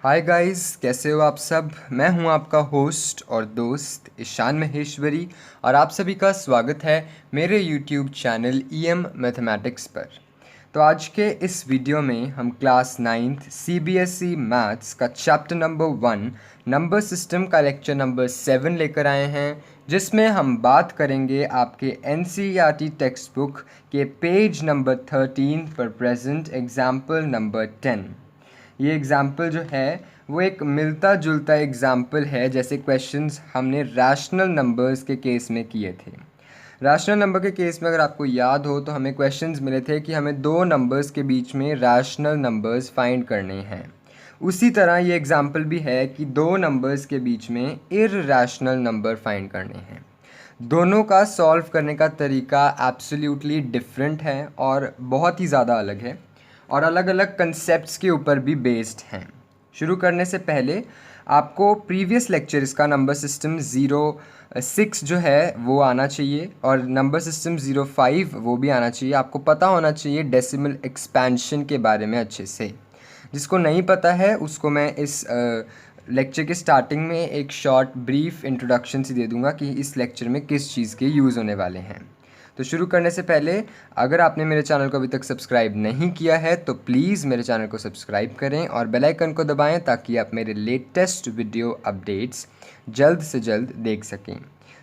Hi guys, कैसे हो आप सब। मैं हूं आपका होस्ट और दोस्त ईशान महेश्वरी और आप सभी का स्वागत है मेरे यूट्यूब चैनल ईएम मैथमेटिक्स पर। तो आज के इस वीडियो में हम क्लास 9th सीबीएसई मैथ्स का चैप्टर नंबर 1 नंबर सिस्टम का लेक्चर नंबर 7 लेकर आए हैं, जिसमें हम बात करेंगे आपके एनसीईआरटी टेक्स्ट बुक के पेज नंबर 13 पर प्रेजेंट एग्जाम्पल नंबर 10। ये एग्ज़ाम्पल जो है वो एक मिलता जुलता एग्ज़ाम्पल है जैसे क्वेश्चंस हमने रैशनल नंबर्स के केस में किए थे। रैशनल नंबर के केस में अगर आपको याद हो तो हमें क्वेश्चंस मिले थे कि हमें दो नंबर्स के बीच में रैशनल नंबर्स फाइंड करने हैं। उसी तरह ये एग्ज़ाम्पल भी है कि दो नंबर्स के बीच में इररैशनल नंबर फाइंड करने हैं। दोनों का सॉल्व करने का तरीका एब्सोल्युटली डिफरेंट है और बहुत ही ज़्यादा अलग है और अलग अलग कंसेप्ट्स के ऊपर भी बेस्ड हैं। शुरू करने से पहले आपको प्रीवियस लेक्चर्स का नंबर सिस्टम 06 जो है वो आना चाहिए और नंबर सिस्टम 05 वो भी आना चाहिए। आपको पता होना चाहिए डेसिमल एक्सपेंशन के बारे में अच्छे से। जिसको नहीं पता है उसको मैं इस लेक्चर के स्टार्टिंग में एक शॉर्ट ब्रीफ इंट्रोडक्शन सी दे दूंगा कि इस लेक्चर में किस चीज़ के यूज़ होने वाले हैं। तो शुरू करने से पहले अगर आपने मेरे चैनल को अभी तक सब्सक्राइब नहीं किया है तो प्लीज़ मेरे चैनल को सब्सक्राइब करें और बेल आइकन को दबाएं ताकि आप मेरे लेटेस्ट वीडियो अपडेट्स जल्द से जल्द देख सकें।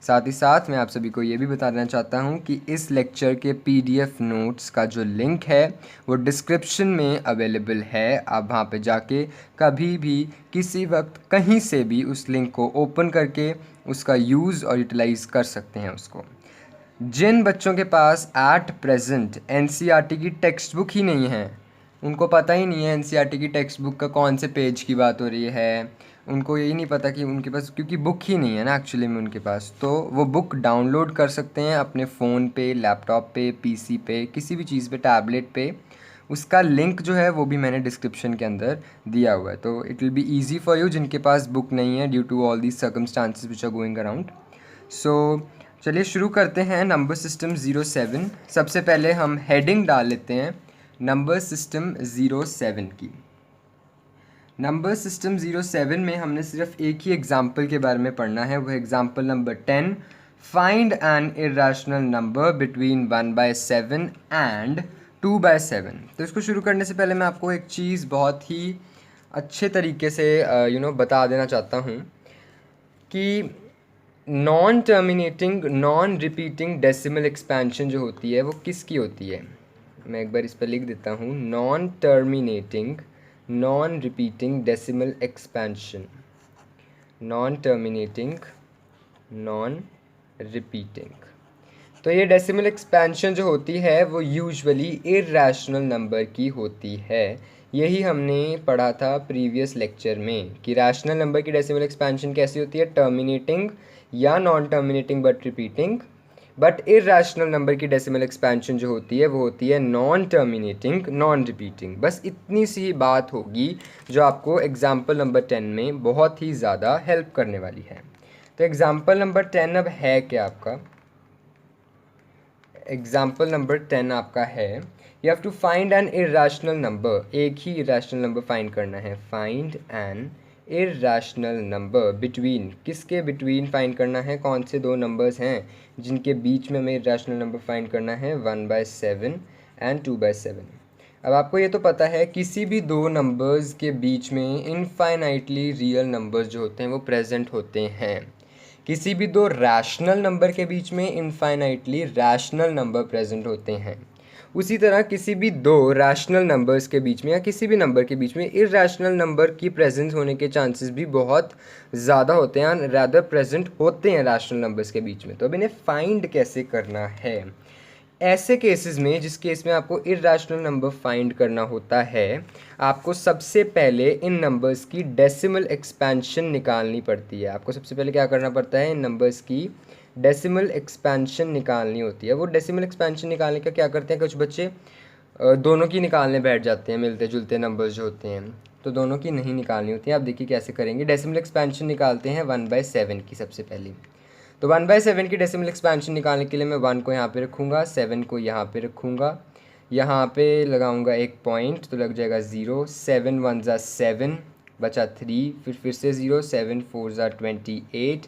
साथ ही साथ मैं आप सभी को ये भी बता देना चाहता हूँ कि इस लेक्चर के पीडीएफ नोट्स का जो लिंक है वो डिस्क्रिप्शन में अवेलेबल है। आप वहाँ पे जाके कभी भी किसी वक्त कहीं से भी उस लिंक को ओपन करके उसका यूज़ और यूटिलाइज़ कर सकते हैं उसको। जिन बच्चों के पास एट प्रेजेंट एनसीईआरटी की टेक्स्ट बुक ही नहीं है, उनको पता ही नहीं है एनसीईआरटी की टेक्स्ट बुक का कौन से पेज की बात हो रही है, उनको यही नहीं पता कि उनके पास क्योंकि बुक ही नहीं है ना एक्चुअली में उनके पास, तो वो बुक डाउनलोड कर सकते हैं अपने फ़ोन पे, लैपटॉप पे, पीसी पे, किसी भी चीज़ पे, टैबलेट पे। उसका लिंक जो है वो भी मैंने डिस्क्रिप्शन के अंदर दिया हुआ है। तो it will be easy for you जिनके पास बुक नहीं है due to all these circumstances which are going around. So चलिए शुरू करते हैं नंबर सिस्टम 07। सबसे पहले हम हेडिंग डाल लेते हैं नंबर सिस्टम 07 की। नंबर सिस्टम 07 में हमने सिर्फ एक ही एग्जाम्पल के बारे में पढ़ना है, वो example number 10, find an irrational number between 1/7 and 2/7। तो इसको शुरू करने से पहले मैं आपको एक चीज़ बहुत ही अच्छे तरीके से बता देना चाहता हूँ कि non terminating non repeating decimal expansion जो होती है वो किसकी होती है। मैं एक बार इस पर लिख देता हूँ, non terminating non repeating decimal expansion, non terminating non repeating. तो ये डेसिमल एक्सपेंशन जो होती है वो यूजुअली इरैशनल नंबर की होती है। यही हमने पढ़ा था प्रीवियस लेक्चर में कि रैशनल नंबर की डेसिमल एक्सपेंशन कैसी होती है, टर्मिनेटिंग या non terminating but repeating. But irrational number की डेसिमल एक्सपेंशन जो होती है वो होती है नॉन टर्मिनेटिंग नॉन रिपीटिंग। बस इतनी सी ही बात होगी जो आपको एग्जाम्पल नंबर 10 में बहुत ही ज़्यादा हेल्प करने वाली है। तो एग्जाम्पल नंबर 10 अब है क्या आपका, एग्जाम्पल नंबर 10 आपका है, you have to find an irrational number. एक ही इरैशनल नंबर फाइंड करना है, find an irrational number between, किसके बिटवीन फाइंड करना है, कौन से दो नंबर्स हैं जिनके बीच में हमें इरैशनल नंबर फाइंड करना है, 1/7 एंड 2/7। अब आपको ये तो पता है किसी भी दो नंबर्स के बीच में इनफाइनाइटली रियल नंबर्स जो होते हैं वो प्रेजेंट होते हैं। किसी भी दो रैशनल नंबर के बीच में इनफाइनाइटली रैशनल नंबर प्रेजेंट होते हैं। उसी तरह किसी भी दो रैशनल नंबर्स के बीच में या किसी भी नंबर के बीच में इरैशनल नंबर की प्रेजेंस होने के चांसेस भी बहुत ज़्यादा होते हैं, रैदर प्रेजेंट होते हैं रैशनल नंबर्स के बीच में। तो अब इन्हें फाइंड कैसे करना है, ऐसे केसेस में जिस केस में आपको इरैशनल नंबर फाइंड करना होता है, आपको सबसे पहले इन नंबर्स की डेसिमल एक्सपेंशन निकालनी पड़ती है। आपको सबसे पहले क्या करना पड़ता है, इन नंबर्स की डेसिमल एक्सपेंशन निकालनी होती है। वो डेसिमल एक्सपेंशन निकालने का क्या करते हैं, कुछ बच्चे दोनों की निकालने बैठ जाते हैं, मिलते जुलते नंबर्स जो होते हैं, तो दोनों की नहीं निकालनी होती है। आप देखिए कैसे करेंगे, डेसिमल एक्सपेंशन निकालते हैं 1/7 की सबसे पहले। तो 1/7 की डेसिमल एक्सपेंशन निकालने के लिए मैं 1 को यहाँ पे रखूँगा, 7 को यहाँ पे रखूँगा, यहाँ पे लगाऊँगा एक पॉइंट तो लग जाएगा 0, 7 1 ज़ा 7, बचा 3, फिर से 0, 7 4 ज़ा 28,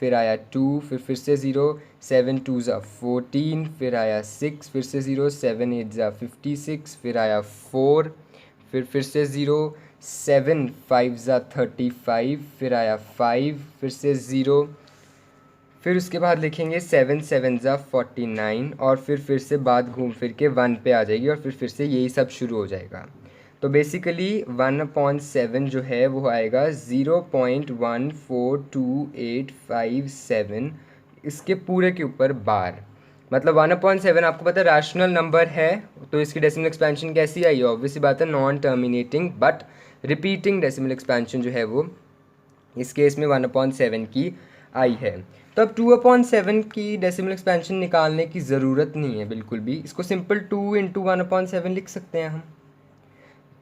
फिर आया 2, फिर से 0, 7 2 ज़ा 14, फिर आया 6, फिर से 0, 7 8 ज़ा 56, फिर आया 4, फिर से 0, 7 5 ज़ा 35, फिर आया 5, फिर से 0, फिर उसके बाद लिखेंगे 7 7 ज़ा 49 और फिर से बात घूम फिर के 1 पे आ जाएगी और फिर से यही सब शुरू हो जाएगा। तो बेसिकली 1/7 जो है वो आएगा 0.142857, इसके पूरे के ऊपर बार। मतलब 1/7 आपको पता है रैशनल नंबर है, तो इसकी डेसिमल एक्सपेंशन कैसी आई है? ऑब्वियसली बात है non terminating but repeating decimal expansion जो है वो इस केस में 1/7 की आई है। तो अब 2/7 की डेसिमल एक्सपेंशन निकालने की ज़रूरत नहीं है बिल्कुल भी, इसको सिंपल 2 इंटू 1/7 लिख सकते हैं हम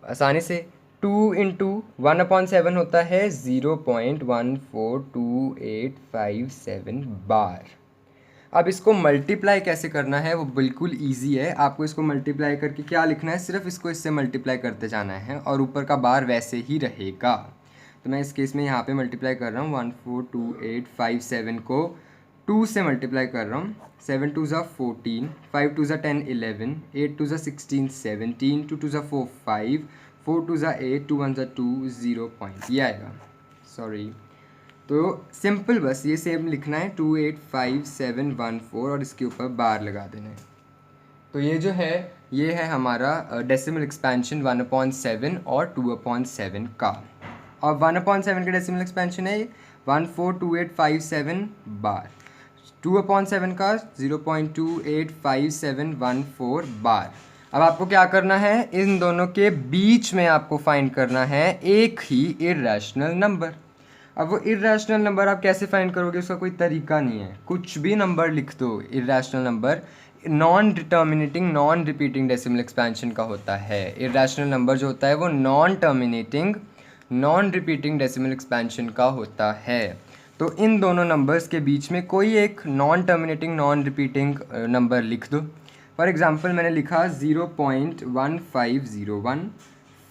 आसानी से। 2 इंटू 1/7 होता है 0.142857 बार। अब इसको मल्टीप्लाई कैसे करना है वो बिल्कुल इजी है। आपको इसको मल्टीप्लाई करके क्या लिखना है, सिर्फ इसको इससे मल्टीप्लाई करते जाना है और ऊपर का बार वैसे ही रहेगा। तो मैं इस केस में यहाँ पे मल्टीप्लाई कर रहा हूँ 142857 को 2 से मल्टीप्लाई कर रहा हूँ। 7 2 ज़ा 14, 5 2 ज़ा 10 11, 8 2 ज़ा 16 17, 2 2 ज़ा 4 5, 4 2 ज़ा 8, 2 1 ज़ा 2, 0 पॉइंट ये आएगा। सॉरी, तो सिंपल बस ये सेम लिखना है 285714 और इसके ऊपर बार लगा देना है। तो ये जो है ये है हमारा डेसिमल एक्सपेंशन 1/7 और 2/7 का। और 1/7 का डेसिमल एक्सपेंशन है 142857 बार, 2/7 का 0.285714 बार। अब आपको क्या करना है, इन दोनों के बीच में आपको फाइंड करना है एक ही इर्रेशनल नंबर। अब वो इर्रेशनल नंबर आप कैसे फाइंड करोगे, उसका कोई तरीका नहीं है, कुछ भी नंबर लिख दो। Irrational number non terminating non repeating decimal expansion का होता है। इर्रेशनल नंबर जो होता है वो non terminating non repeating decimal expansion का होता है। तो इन दोनों नंबर्स के बीच में कोई एक non terminating non repeating number लिख दो। फॉर एग्जांपल मैंने लिखा 0.1501 5001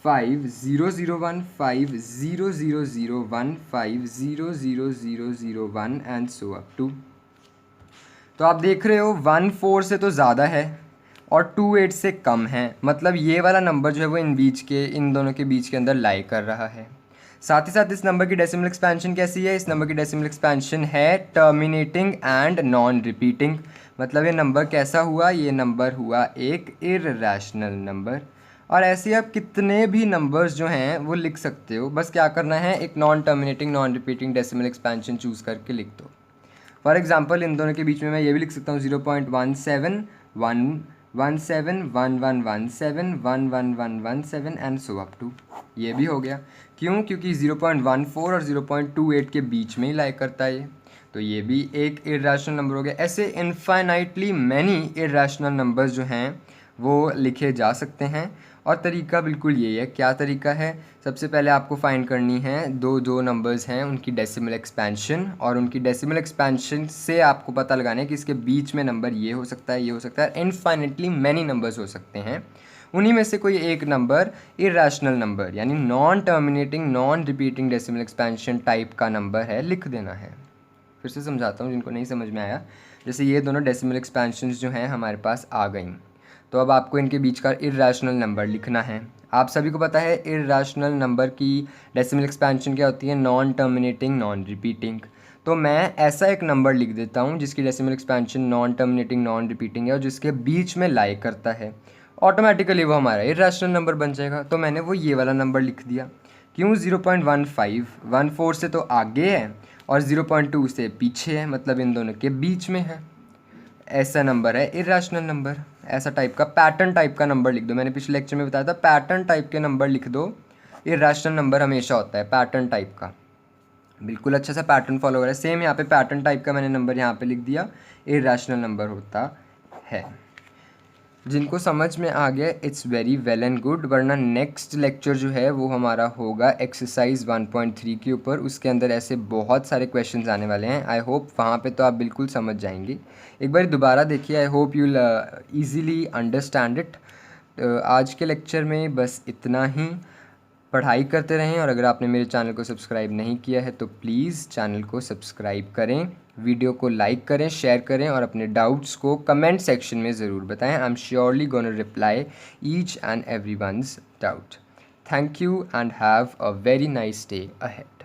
500001 500001 एंड सो अप टू। तो आप देख रहे हो 1 4 से तो ज़्यादा है और 2 8 से कम है, मतलब ये वाला नंबर जो है वो इन दोनों के बीच के अंदर लाई कर रहा है। साथ ही साथ इस नंबर की डेसिमल एक्सपेंशन कैसी है, इस नंबर की डेसिमल एक्सपेंशन है टर्मिनेटिंग एंड नॉन रिपीटिंग। मतलब ये नंबर कैसा हुआ, ये नंबर हुआ एक इर्रेशनल नंबर। और ऐसे आप कितने भी नंबर्स जो हैं वो लिख सकते हो, बस क्या करना है एक non terminating non repeating decimal expansion choose करके लिख दो। फॉर एग्जांपल इन दोनों के बीच में मैं ये भी लिख सकता हूँ 0.1711171117 एंड सो अप टू। ये भी हो गया, क्यों? क्योंकि 0.14 और 0.28 के बीच में ही लाई करता है ये, तो ये भी एक इर्रेशनल नंबर हो गया। ऐसे इनफाइनाइटली मैनी इर्रेशनल नंबर्स जो हैं वो लिखे जा सकते हैं और तरीका बिल्कुल यही है। क्या तरीका है, सबसे पहले आपको फाइंड करनी है दो नंबर्स हैं उनकी डेसिमल एक्सपेंशन, और उनकी डेसिमल एक्सपेंशन से आपको पता लगाना है कि इसके बीच में नंबर ये हो सकता है, ये हो सकता है, इनफाइनेटली मैनी नंबर्स हो सकते हैं। उन्हीं में से कोई एक नंबर इर्रेशनल नंबर यानी non terminating non repeating decimal expansion type का नंबर है, लिख देना है। फिर से समझाता हूँ जिनको नहीं समझ में आया। जैसे ये दोनों डेसिमल एक्सपेंशंस जो हैं हमारे पास आ गई, तो अब आपको इनके बीच का इर्रेशनल नंबर लिखना है। आप सभी को पता है इर्रेशनल नंबर की डेसिमल एक्सपेंशन क्या होती है, नॉन टर्मिनेटिंग नॉन रिपीटिंग। तो मैं ऐसा एक नंबर लिख देता हूँ जिसकी decimal expansion non terminating non repeating है और जिसके बीच में लाई करता है, ऑटोमेटिकली वो हमारा इर्रेशनल नंबर बन जाएगा। तो मैंने वो ये वाला नंबर लिख दिया। क्यों? 0.15 14 से तो आगे है और 0.2 से पीछे है, मतलब इन दोनों के बीच में है। ऐसा नंबर है इर्रेशनल नंबर। ऐसा टाइप का पैटर्न टाइप का नंबर लिख दो। मैंने पिछले लेक्चर में बताया था पैटर्न टाइप के नंबर लिख दो। इर्रेशनल नंबर हमेशा होता है पैटर्न टाइप का, बिल्कुल अच्छा सा पैटर्न फॉलो कर रहा है। सेम यहाँ पे पैटर्न टाइप का मैंने नंबर यहाँ पे लिख दिया, इर्रेशनल नंबर होता है। जिनको समझ में आ गया it's very well and good, वरना नेक्स्ट लेक्चर जो है वो हमारा होगा एक्सरसाइज 1.3 के ऊपर। उसके अंदर ऐसे बहुत सारे क्वेश्चंस आने वाले हैं। आई होप वहाँ पे तो आप बिल्कुल समझ जाएंगे। एक बार दोबारा देखिए, I hope you easily understand it. आज के लेक्चर में बस इतना ही। पढ़ाई करते रहें। और अगर आपने मेरे चैनल को सब्सक्राइब नहीं किया है तो प्लीज़ चैनल को सब्सक्राइब करें, वीडियो को लाइक करें, शेयर करें और अपने डाउट्स को कमेंट सेक्शन में ज़रूर बताएं। I am surely gonna reply each and every one's doubt. Thank you and have a very nice day ahead.